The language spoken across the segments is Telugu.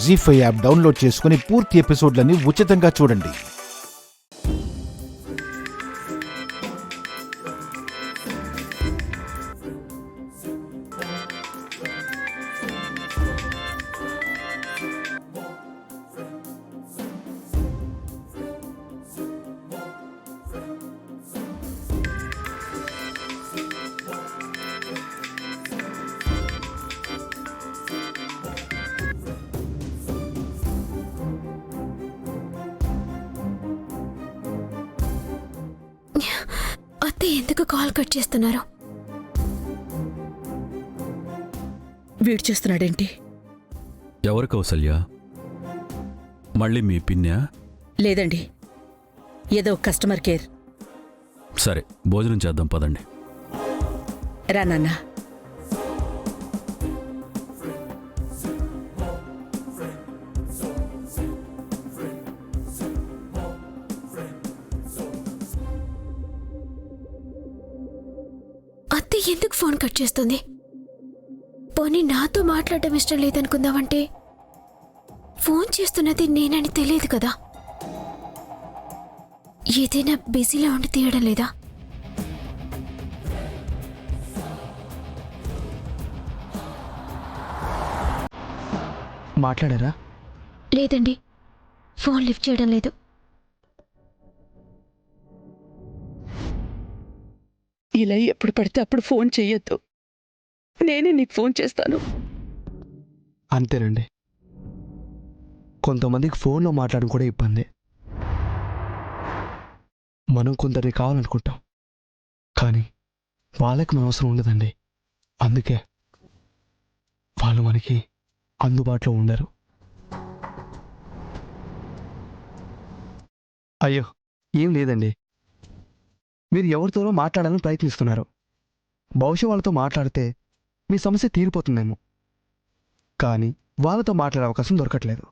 జీ5 యాప్ డౌన్లోడ్ చేసుకుని పూర్తి ఎపిసోడ్లని ఉచితంగా చూడండి. ఎందుకు కాల్ కట్ చేస్తున్నారు? వీడు చేస్తున్నాడేంటి? ఎవరు కౌసల్య? మళ్ళీ మీ పిన్యా? లేదండి, ఏదో కస్టమర్ కేర్. సరే, భోజనం చేద్దాం పదండి. రా నాన్న. అత్తే ఎందుకు ఫోన్ కట్ చేస్తుంది? పోనీ నాతో మాట్లాడటం ఇష్టం లేదనుకుందామంటే ఫోన్ చేస్తున్నది నేనని తెలియదు కదా. ఏదైనా బిజీలో ఉండి తీయడం లేదా? మాట్లాడారా? లేదండి, ఫోన్ లిఫ్ట్ చేయడం లేదు. ఇలా ఎప్పుడు పడితే అప్పుడు ఫోన్ చెయ్యొద్దు. నేనే నీకు ఫోన్ చేస్తాను. అంతేనండి, కొంతమందికి ఫోన్లో మాట్లాడడం కూడా ఇబ్బంది. మనం కొందరిని కావాలనుకుంటాం, కానీ వాళ్ళకి మన అవసరం ఉండదండి. అందుకే వాళ్ళు మనకి అందుబాటులో ఉండరు. అయ్యో, ఏం లేదండి, మీరు ఎవరితోనో మాట్లాడాలని ప్రయత్నిస్తున్నారు. బహుశా వాళ్ళతో మాట్లాడితే మీ సమస్య తీరిపోతుందేమో, కానీ వాళ్ళతో మాట్లాడే అవకాశం దొరకట్లేదు,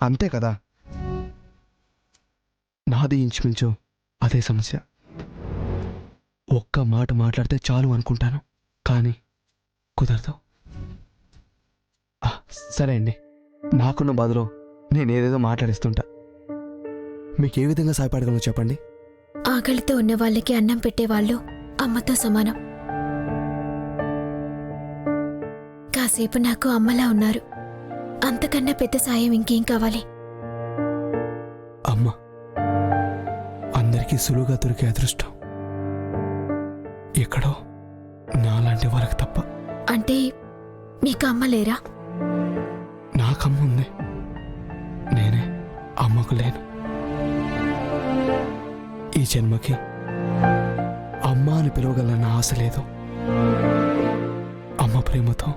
అంతే కదా. నాది ఇంచుమించు అదే సమస్య. ఒక్క మాట మాట్లాడితే చాలు అనుకుంటాను, కానీ కుదరదు. సరే అండి, నాకున్న బాధలో నేను ఏదేదో మాట్లాడిస్తుంటా. మీకు ఏ విధంగా సహాయపడగలను చెప్పండి. ఆకలితో ఉన్న వాళ్ళకి అన్నం పెట్టేవాళ్ళు అమ్మతో సమానం. కాసేపు నాకు అమ్మలా ఉన్నారు. అంతకన్నా పెద్ద సాయం ఇంకేం కావాలి? అమ్మ అందరికీ సులువుగా దొరికే అదృష్టం ఎక్కడో నాలాంటి వాళ్ళకి తప్ప. అంటే మీకు అమ్మ లేరా? నాకమ్మ ఉంది, నేనే అమ్మకు లేను. ఈ జన్మకి అమ్మ అని పిలవగలన్న ఆశ లేదు. అమ్మ ప్రేమతో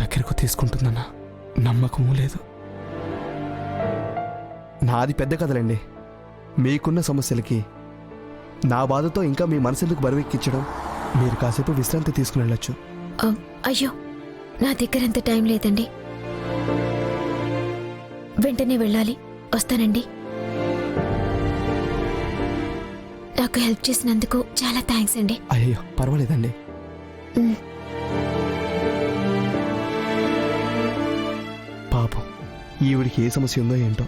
దగ్గరకు తీసుకుంటుందన్న నమ్మకము లేదు. నాది పెద్ద కథలండి. మీకున్న సమస్యలకి నా బాధతో ఇంకా మీ మనసెందుకు బరువెక్కించడం? మీరు కాసేపు విశ్రాంతి తీసుకుని వెళ్ళొచ్చు. అయ్యో, నా దగ్గర అంత టైం లేదండి. వెంటనే వెళ్ళాలి. వస్తానండి. నాకు హెల్ప్ చేసినందుకు చాలా థ్యాంక్స్ అండి. అయ్యో, పర్వాలేదండి. పాపం, ఈవిడికి ఏ సమస్య ఉందో ఏంటో.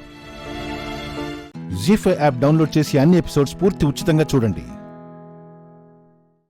జీ5 యాప్ డౌన్లోడ్ చేసి అన్ని ఎపిసోడ్స్ పూర్తి ఉచితంగా చూడండి.